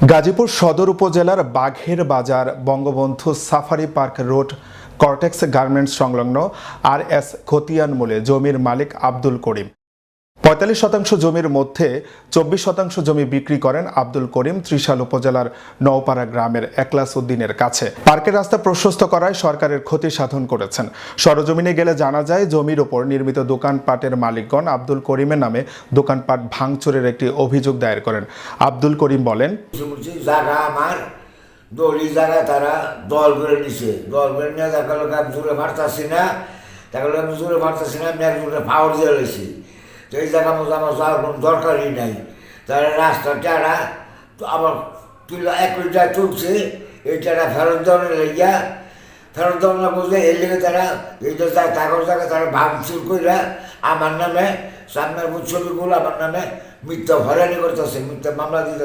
গাজীপুর সদর উপজেলার বাঘের বাজার Bangabandhu safari park road cortex garments সংলগ্ন আর.এস. খতিয়ান মূলে জমির মালিক আব্দুল করিম ৪৫% জমির মধ্যে ২৪% জমি বিক্রি করেন আব্দুল করিম ত্রিশাল উপজেলার নওপাড়া গ্রামের একলাস উদ্দিনের কাছে। পার্কের রাস্তা প্রশস্ত করায় সরকারের ক্ষতি সাধন করেছেন। সরজমিনে গেলে জানা যায় জমির ওপর নির্মিত দোকানপাটের মালিকগণ আব্দুল করিমের নামে দোকানপাট ভাঙচুরের একটি অভিযোগ দায়ের করেন। আব্দুল করিম বলেন, জায়গা আমার দলি জায়গা তারা দল করে নিছে, দল করে নিয়ে দেখা লোক আমি জোরে মারতাছি না, দেখা লোক আমি জোরে মারতাছি না, আমি একজোরে পাওয়ার দিয়ে রয়েছি। তো এই জায়গা মতো আমার যাওয়ার কোনো দরকারই নাই। তারা রাস্তা টেরা আবার তুলে এক লিটার তুলছে, এই টেরা ফেরত দেওয়ার লেগিয়া ফেরত দেওয়ার না বুঝলে এই লেগে তারা এই যে কাগজ জায়গা তারা ভাঙচুর করে আমার নামে সামনের ছবিগুলো আমার নামে মিথ্যা হয়রানি করতেছে, মিথ্যা মামলা দিতেছে।